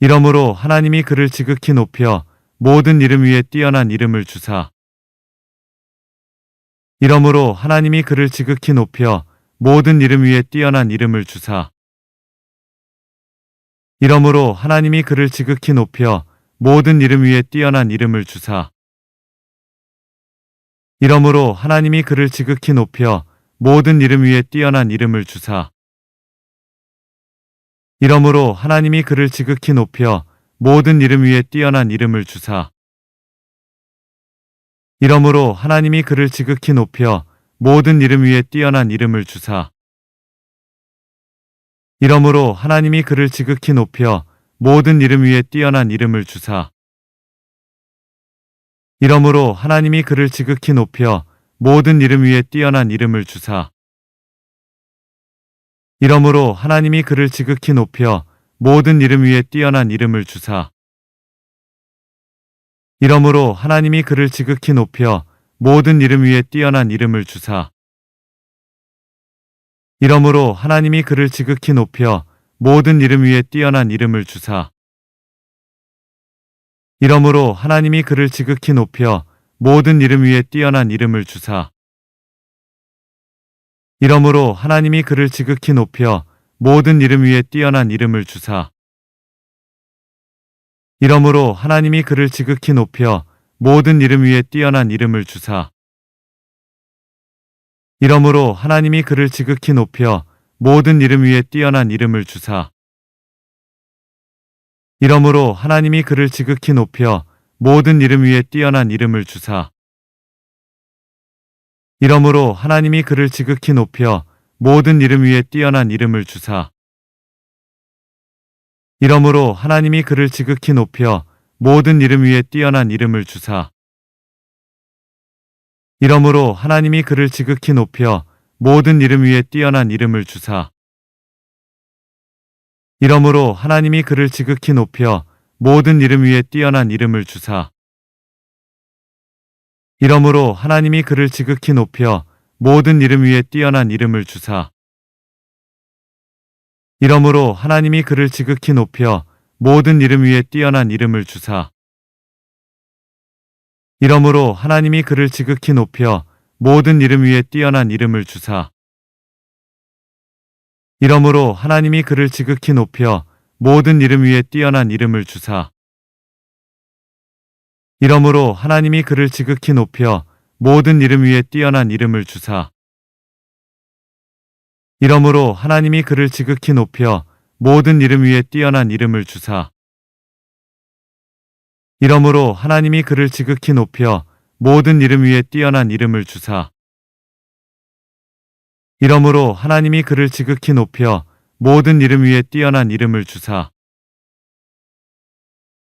이러므로 하나님이 그를 지극히 높여 모든 이름 위에 뛰어난 이름을 주사. 이러므로 하나님이 그를 지극히 높여 모든 이름 위에 뛰어난 이름을 주사. 이러므로 하나님이 그를 지극히 높여 모든 이름 위에 뛰어난 이름을 주사. 이러므로 하나님이 그를 지극히 높여 모든 이름 위에 뛰어난 이름을 주사. 이러므로 하나님이 그를 지극히 높여 모든 이름 위에 뛰어난 이름을 주사. 이러므로 하나님이 그를 지극히 높여 모든 이름 위에 뛰어난 이름을 주사. 이러므로 하나님이 그를 지극히 높여 모든 이름 위에 뛰어난 이름을 주사. 이러므로 하나님이 그를 지극히 높여 모든 이름 위에 뛰어난 이름을 주사. 이러므로 하나님이 그를 지극히 높여 모든 이름 위에 뛰어난 이름을 주사. 이러므로 하나님이 그를 지극히 높여 모든 이름 위에 뛰어난 이름을 주사. 이러므로 하나님이 그를 지극히 높여 모든 이름 위에 뛰어난 이름을 주사. 이러므로 하나님이 그를 지극히 높여 모든 이름 위에 뛰어난 이름을 주사. 이러므로 하나님이 그를 지극히 높여 모든 이름 위에 뛰어난 이름을 주사. 이러므로 하나님이 그를 지극히 높여 모든 이름 위에 뛰어난 이름을 주사. 이러므로 하나님이 그를 지극히 높여 모든 이름 위에 뛰어난 이름을 주사. 이러므로 하나님이 그를 지극히 높여 모든 이름 위에 뛰어난 이름을 주사. 이러므로 하나님이 그를 지극히 높여 모든 이름 위에 뛰어난 이름을 주사. 이러므로 하나님이 그를 지극히 높여 모든 이름 위에 뛰어난 이름을 주사. 이러므로 하나님이 그를 지극히 높여 모든 이름 위에 뛰어난 이름을 주사. 이러므로 하나님이 그를 지극히 높여 모든 이름 위에 뛰어난 이름을 주사. 이러므로 하나님이 그를 지극히 높여 모든 이름 위에 뛰어난 이름을 주사. 이러므로 하나님이 그를 지극히 높여 모든 이름 위에 뛰어난 이름을 주사. 이러므로 하나님이 그를 지극히 높여 모든 이름 위에 뛰어난 이름을 주사. 이러므로 하나님이 그를 지극히 높여 모든 이름 위에 뛰어난 이름을 주사. 이러므로 하나님이 그를 지극히 높여 모든 이름 위에 뛰어난 이름을 주사. 이러므로 하나님이 그를 지극히 높여 모든 이름 위에 뛰어난 이름을 주사. 이러므로 하나님이 그를 지극히 높여 모든 이름 위에 뛰어난 이름을 주사. 이러므로 하나님이 그를 지극히 높여 모든 이름 위에 뛰어난 이름을 주사.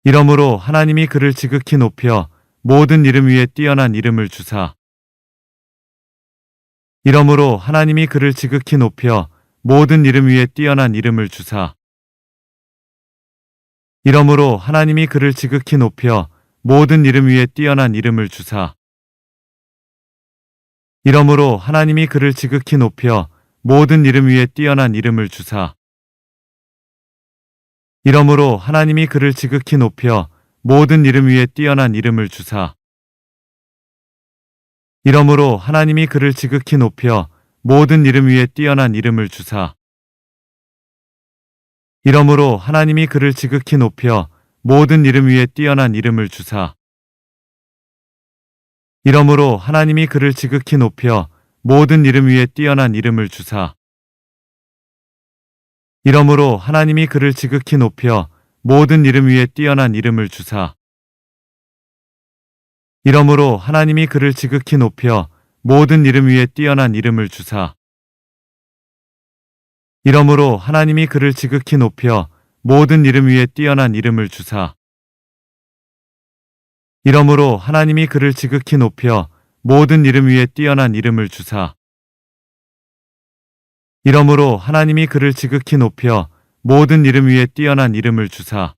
이러므로 하나님이 그를 지극히 높여 모든 이름 위에 뛰어난 이름을 주사. 이러므로 하나님이 그를 지극히 높여 모든 이름 위에 뛰어난 이름을 주사. 이러므로 하나님이 그를 지극히 높여 모든 이름 위에 뛰어난 이름을 주사. 이러므로 하나님이 그를 지극히 높여 모든 이름 위에 뛰어난 이름을 주사. 이러므로 하나님이 그를 지극히 높여 모든 이름 위에 뛰어난 이름을 주사. 이러므로 하나님이 그를 지극히 높여 모든 이름 위에 뛰어난 이름을 주사. 이러므로 하나님이 그를 지극히 높여 모든 이름 위에 뛰어난 이름을 주사. 이러므로 하나님이 그를 지극히 높여 모든 이름 위에 뛰어난 이름을 주사. 이러므로 하나님이 그를 지극히 높여 모든 이름 위에 뛰어난 이름을 주사. 이러므로 하나님이 그를 지극히 높여 모든 이름 위에 뛰어난 이름을 주사. 이러므로 하나님이 그를 지극히 높여 모든 이름 위에 뛰어난 이름을 주사. 이러므로 하나님이 그를 지극히 높여 모든 이름 위에 뛰어난 이름을 주사. 이러므로 하나님이 그를 지극히 높여 모든 이름 위에 뛰어난 이름을 주사.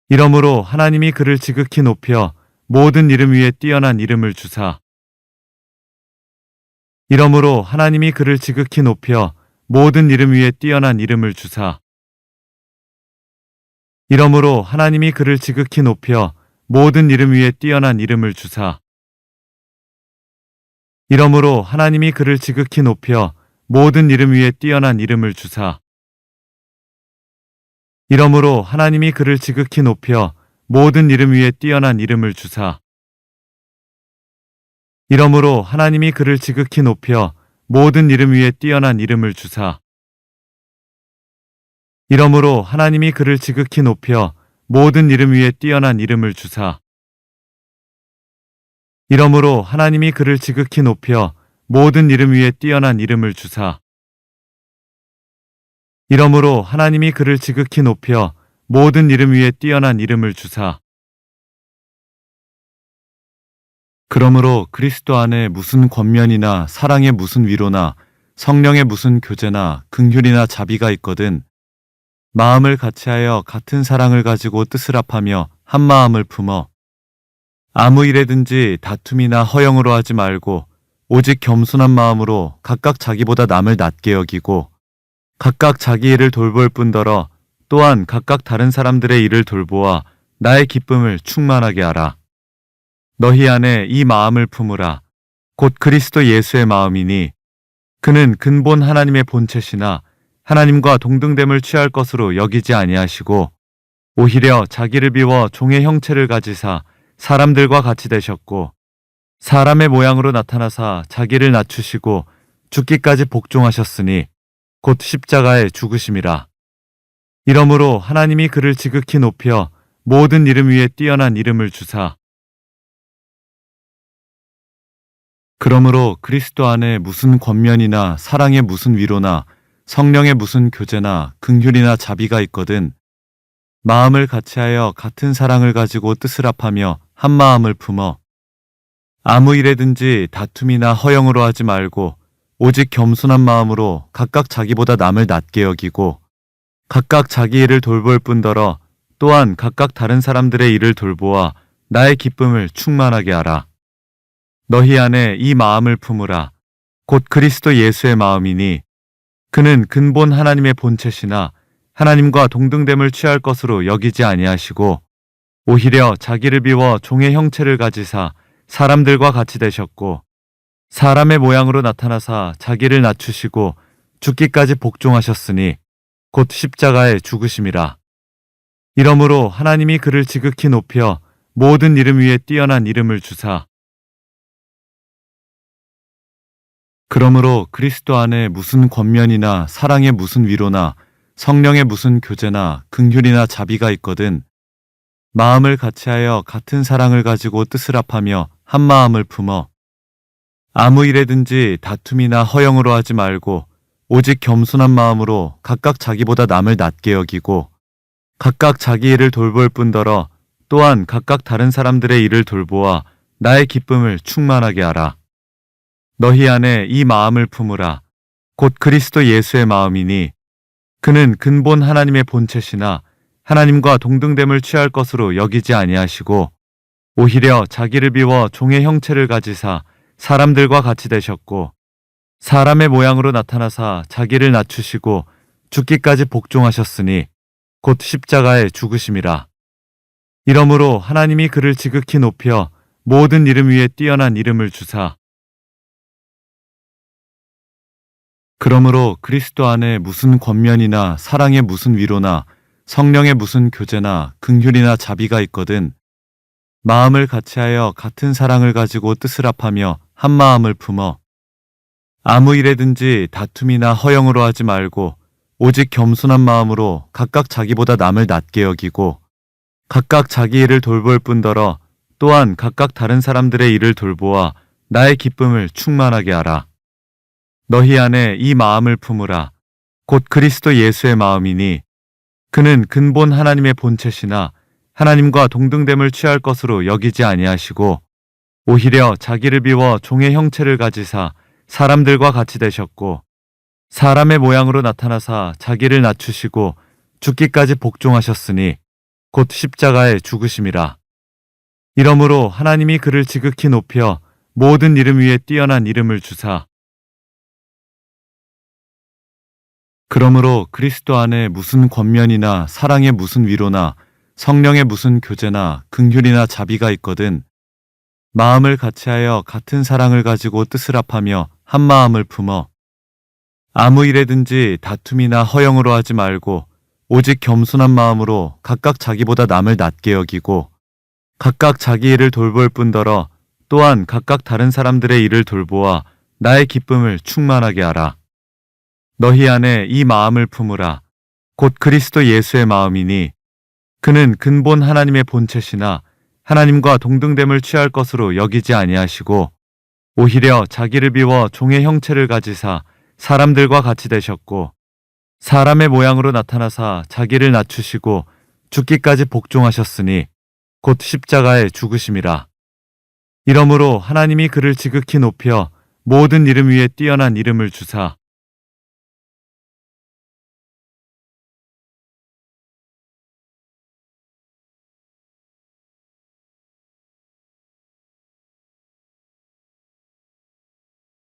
이러므로 하나님이 그를 지극히 높여 모든 이름 위에 뛰어난 이름을 주사. 이러므로 하나님이 그를 지극히 높여 모든 이름 위에 뛰어난 이름을 주사. 이러므로 하나님이 그를 지극히 높여 모든 이름 위에 뛰어난 이름을 주사. 이러므로 하나님이 그를 지극히 높여 모든 이름 위에 뛰어난 이름을 주사. 이러므로 하나님이 그를 지극히 높여 모든 이름 위에 뛰어난 이름을 주사. 이러므로 하나님이 그를 지극히 높여 모든 이름 위에 뛰어난 이름을 주사. 이러므로 하나님이 그를 지극히 높여 모든 이름 위에 뛰어난 이름을 주사. 이러므로 하나님이 그를 지극히 높여 모든 이름 위에 뛰어난 이름을 주사. 이러므로 하나님이 그를 지극히 높여 모든 이름 위에 뛰어난 이름을 주사. 그러므로 그리스도 안에 무슨 권면이나 사랑의 무슨 위로나 성령의 무슨 교제나 긍휼이나 자비가 있거든 마음을 같이하여 같은 사랑을 가지고 뜻을 합하며 한 마음을 품어 아무 일에든지 다툼이나 허영으로 하지 말고 오직 겸손한 마음으로 각각 자기보다 남을 낮게 여기고 각각 자기 일을 돌볼 뿐더러 또한 각각 다른 사람들의 일을 돌보아 나의 기쁨을 충만하게 하라. 너희 안에 이 마음을 품으라. 곧 그리스도 예수의 마음이니 그는 근본 하나님의 본체시나 하나님과 동등됨을 취할 것으로 여기지 아니하시고 오히려 자기를 비워 종의 형체를 가지사 사람들과 같이 되셨고 사람의 모양으로 나타나사 자기를 낮추시고 죽기까지 복종하셨으니 곧 십자가에 죽으심이라. 이러므로 하나님이 그를 지극히 높여 모든 이름 위에 뛰어난 이름을 주사. 그러므로 그리스도 안에 무슨 권면이나 사랑의 무슨 위로나 성령의 무슨 교제나 긍휼이나 자비가 있거든 마음을 같이하여 같은 사랑을 가지고 뜻을 합하며 한 마음을 품어 아무 일에든지 다툼이나 허영으로 하지 말고 오직 겸손한 마음으로 각각 자기보다 남을 낮게 여기고 각각 자기 일을 돌볼 뿐더러 또한 각각 다른 사람들의 일을 돌보아 나의 기쁨을 충만하게 하라. 너희 안에 이 마음을 품으라. 곧 그리스도 예수의 마음이니 그는 근본 하나님의 본체시나 하나님과 동등됨을 취할 것으로 여기지 아니하시고 오히려 자기를 비워 종의 형체를 가지사 사람들과 같이 되셨고 사람의 모양으로 나타나사 자기를 낮추시고 죽기까지 복종하셨으니 곧 십자가에 죽으심이라. 이러므로 하나님이 그를 지극히 높여 모든 이름 위에 뛰어난 이름을 주사. 그러므로 그리스도 안에 무슨 권면이나 사랑의 무슨 위로나 성령의 무슨 교제나 긍휼이나 자비가 있거든 마음을 같이하여 같은 사랑을 가지고 뜻을 합하며 한 마음을 품어 아무 일에든지 다툼이나 허영으로 하지 말고 오직 겸손한 마음으로 각각 자기보다 남을 낮게 여기고 각각 자기 일을 돌볼 뿐더러 또한 각각 다른 사람들의 일을 돌보아 나의 기쁨을 충만하게 하라. 너희 안에 이 마음을 품으라. 곧 그리스도 예수의 마음이니 그는 근본 하나님의 본체시나 하나님과 동등됨을 취할 것으로 여기지 아니하시고 오히려 자기를 비워 종의 형체를 가지사 사람들과 같이 되셨고 사람의 모양으로 나타나사 자기를 낮추시고 죽기까지 복종하셨으니 곧 십자가에 죽으심이라. 이러므로 하나님이 그를 지극히 높여 모든 이름 위에 뛰어난 이름을 주사. 그러므로 그리스도 안에 무슨 권면이나 사랑의 무슨 위로나 성령의 무슨 교제나 긍휼이나 자비가 있거든 마음을 같이하여 같은 사랑을 가지고 뜻을 합하며 한 마음을 품어 아무 일에든지 다툼이나 허영으로 하지 말고 오직 겸손한 마음으로 각각 자기보다 남을 낮게 여기고 각각 자기 일을 돌볼 뿐더러 또한 각각 다른 사람들의 일을 돌보아 나의 기쁨을 충만하게 하라. 너희 안에 이 마음을 품으라. 곧 그리스도 예수의 마음이니 그는 근본 하나님의 본체시나 하나님과 동등됨을 취할 것으로 여기지 아니하시고 오히려 자기를 비워 종의 형체를 가지사 사람들과 같이 되셨고 사람의 모양으로 나타나사 자기를 낮추시고 죽기까지 복종하셨으니 곧 십자가에 죽으심이라. 이러므로 하나님이 그를 지극히 높여 모든 이름 위에 뛰어난 이름을 주사 그러므로 그리스도 안에 무슨 권면이나 사랑의 무슨 위로나 성령의 무슨 교제나 긍휼이나 자비가 있거든 마음을 같이하여 같은 사랑을 가지고 뜻을 합하며 한 마음을 품어 아무 일에든지 다툼이나 허영으로 하지 말고 오직 겸손한 마음으로 각각 자기보다 남을 낮게 여기고 각각 자기 일을 돌볼 뿐더러 또한 각각 다른 사람들의 일을 돌보아 나의 기쁨을 충만하게 하라. 너희 안에 이 마음을 품으라. 곧 그리스도 예수의 마음이니 그는 근본 하나님의 본체시나 하나님과 동등됨을 취할 것으로 여기지 아니하시고 오히려 자기를 비워 종의 형체를 가지사 사람들과 같이 되셨고 사람의 모양으로 나타나사 자기를 낮추시고 죽기까지 복종하셨으니 곧 십자가에 죽으심이라. 이러므로 하나님이 그를 지극히 높여 모든 이름 위에 뛰어난 이름을 주사